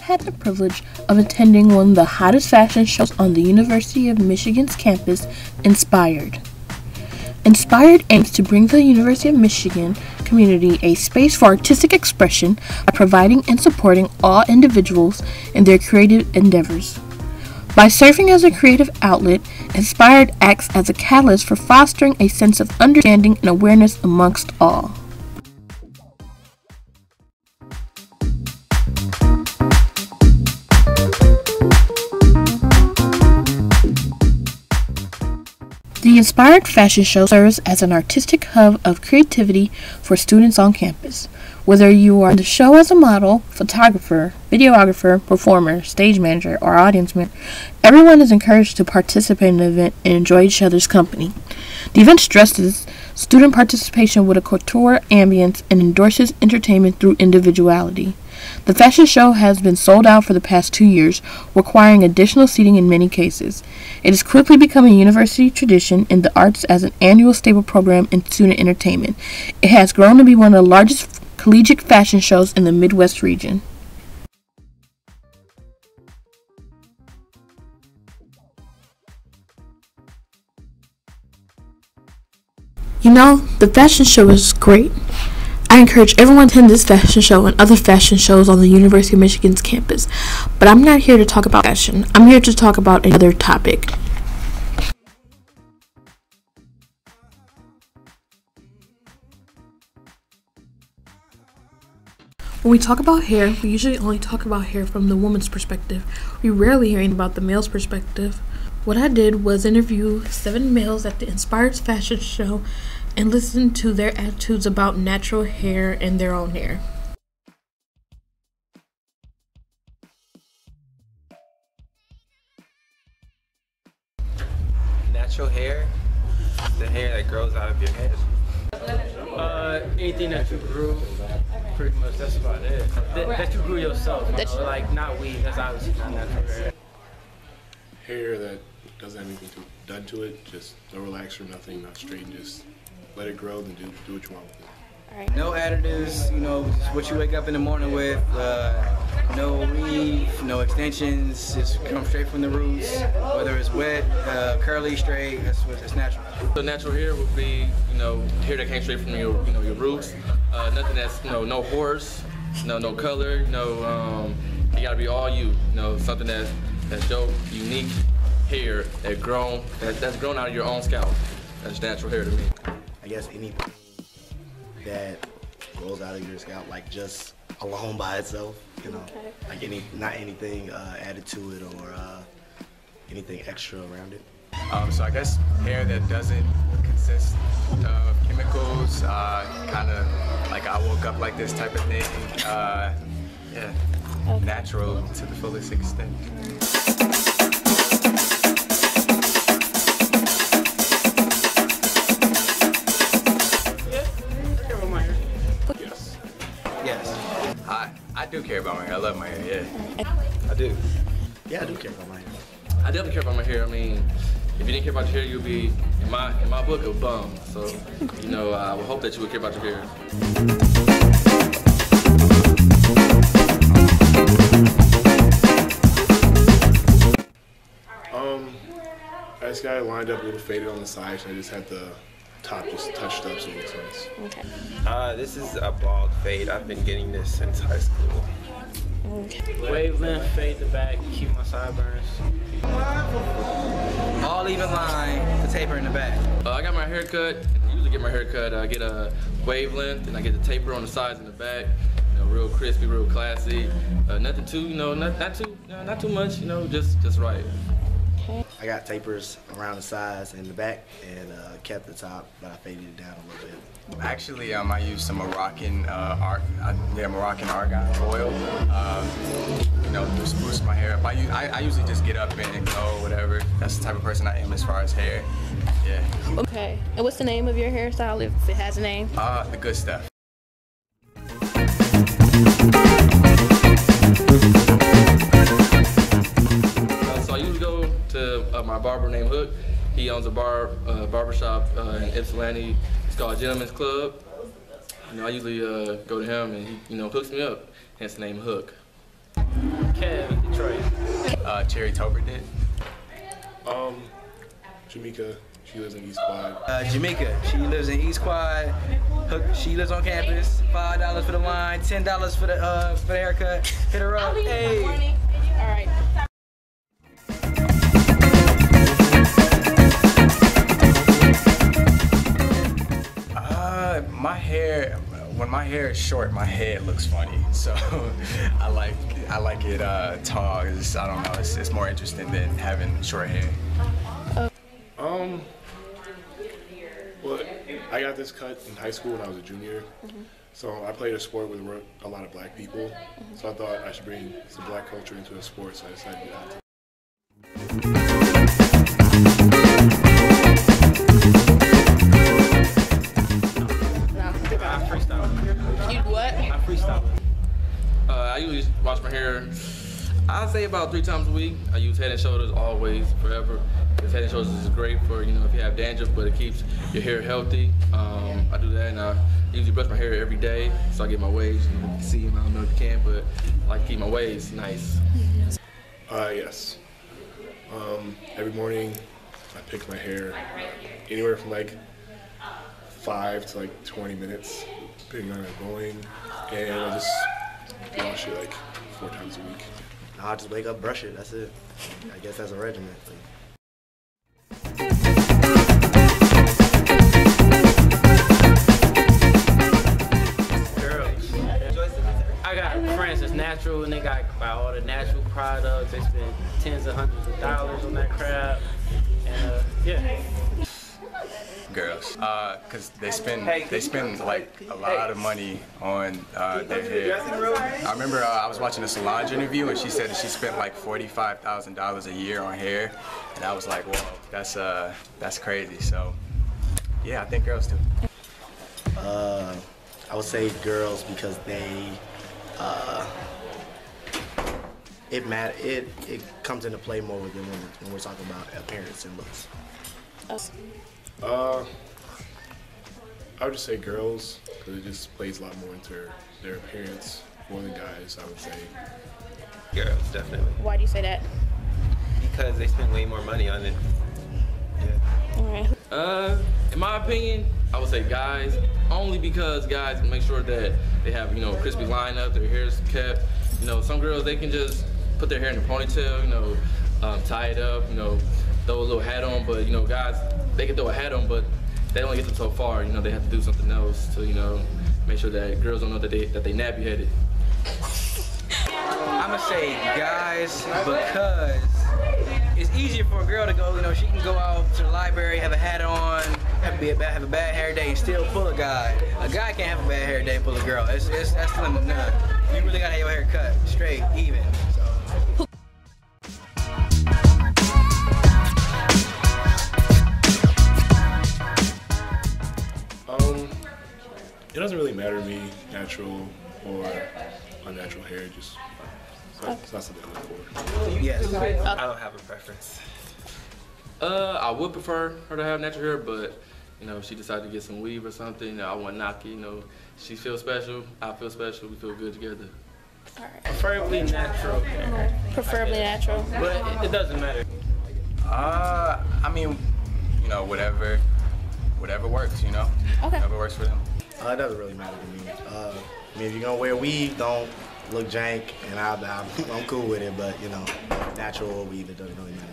had the privilege of attending one of the hottest fashion shows on the University of Michigan's campus, Enpired. Enpired aims to bring the University of Michigan community a space for artistic expression by providing and supporting all individuals in their creative endeavors. By serving as a creative outlet, Enpired acts as a catalyst for fostering a sense of understanding and awareness amongst all. The Enpired Fashion Show serves as an artistic hub of creativity for students on campus. Whether you are on the show as a model, photographer, videographer, performer, stage manager, or audience member, everyone is encouraged to participate in the event and enjoy each other's company. The event stresses student participation with a couture ambience and endorses entertainment through individuality. The fashion show has been sold out for the past 2 years, requiring additional seating in many cases. It has quickly become a university tradition in the arts as an annual staple program in student entertainment. It has grown to be one of the largest collegiate fashion shows in the Midwest region. You know, the fashion show is great. I encourage everyone to attend this fashion show and other fashion shows on the University of Michigan's campus. But I'm not here to talk about fashion. I'm here to talk about another topic. When we talk about hair, we usually only talk about hair from the woman's perspective. We rarely hear about the male's perspective. What I did was interview 7 males at the Enpired Fashion Show and listen to their attitudes about natural hair and their own hair. Natural hair, the hair that grows out of your head. Anything that you grew, pretty much. That's about it. That you grew yourself. Like not weed. That's obviously not natural hair. Hair that doesn't have anything done to it, just no relaxer, nothing, not straight, just let it grow and do what you want with it. Right. No additives, you know, what you wake up in the morning with, no weave, no extensions, just come straight from the roots, whether it's wet, curly, straight, it's natural. So natural hair would be, you know, hair that came straight from your roots, nothing that's, you know, no horse, no color, you gotta be all you, something that's your unique hair that's grown out of your own scalp. That's natural hair to me. I guess anything that grows out of your scalp, like just alone by itself, Okay. like not anything added to it or anything extra around it. So I guess hair that doesn't consist of chemicals, kind of like I woke up like this type of thing. Yeah, okay. Natural to the fullest extent. I do care about my hair. I love my hair, yeah. I do. Yeah, I do care about my hair. I definitely care about my hair. I mean, if you didn't care about your hair, you'd be, in my book, a bum. So, I would hope that you would care about your hair. I just got it lined up a little faded on the sides, and I just had the top just touched up so it looks nice. Okay. This is a bald fade. I've been getting this since high school. Okay. Wavelength, fade the back, keep my sideburns. All even line, the taper in the back. I got my hair cut. I usually get my hair cut. I get a wavelength, and I get the taper on the sides and the back. Real crispy, real classy. Nothing too, not too much. Just right. I got tapers around the sides and the back and kept the top, but I faded it down a little bit. Actually, I use some Moroccan Moroccan argan oil. Just boost my hair up. I usually just get up and go, whatever. That's the type of person I am as far as hair. Yeah. Okay. And what's the name of your hairstyle, if it has a name? The good stuff. So I usually go to my barber named Hook. He owns a barbershop in Ypsilanti. It's called Gentleman's Club. I usually go to him and he hooks me up, hence the name Hook. Kev, Detroit. Cherry Tober did. Jamaica, she lives in East Quad. Jamaica, she lives in East Quad. She lives on campus. $5 for the line, $10 for the haircut. Hit her up. Hey. All right. When my hair is short, my head looks funny. So I like it tall. I don't know. It's more interesting than having short hair. Well, I got this cut in high school when I was a junior. So I played a sport with a lot of black people. So I thought I should bring some black culture into a sport, so I decided to do that. I freestyle. You what? I freestyle. I usually wash my hair, I'd say about 3 times a week. I use Head and Shoulders always, forever. Because Head and Shoulders is great for, you know, if you have dandruff, but it keeps your hair healthy. I do that, and I usually brush my hair every day, so I get my waves. You can see them, I don't know if you can, but I like to keep my waves nice. Yes. Every morning, I pick my hair anywhere from like 5 to like 20 minutes, depending on it going, and I just wash it like 4 times a week. I'll just wake up, brush it, that's it. I guess that's a regimen. I got friends that's natural and they got all the natural products. They spend tens of hundreds of dollars on that crap. And yeah. Girls, cause they spend like a lot of money on their hair. I remember I was watching a Solange interview and she said that she spent like $45,000 a year on hair, and I was like, whoa, that's crazy. So yeah, I think girls do. I would say girls because they, it comes into play more with them when we're talking about appearance and looks. I would just say girls, because it just plays a lot more into their appearance more than guys, I would say. Girls, definitely. Why do you say that? Because they spend way more money on it. Yeah. All right. In my opinion, I would say guys, only because guys make sure that they have, you know, crispy line up, their hair's kept. You know, some girls, they can just put their hair in a ponytail, you know, tie it up, you know, throw a little hat on, but, you know, guys, they can throw a hat on, but they only get them so far. You know, they have to do something else to, you know, make sure that girls don't know that they nappy-headed. I'm gonna say guys because it's easier for a girl to go, you know, she can go out to the library, have a hat on, have a bad hair day and still pull a guy. A guy can't have a bad hair day and pull a girl. That's slim to none. You really gotta have your hair cut straight, even. So. It doesn't really matter to me, natural or unnatural hair, just it's not something I look for. Yes. I don't have a preference. I would prefer her to have natural hair, but, you know, if she decided to get some weave or something, I wouldn't knock it. You know, she feels special, I feel special, we feel good together. All right. Preferably natural. Preferably natural. But it doesn't matter. I mean, you know, whatever works, you know? Okay. Whatever works for them. It doesn't really matter to me. I mean, if you're gonna wear weave, don't look jank, and I'm cool with it. But you know, natural or weave, it doesn't really matter.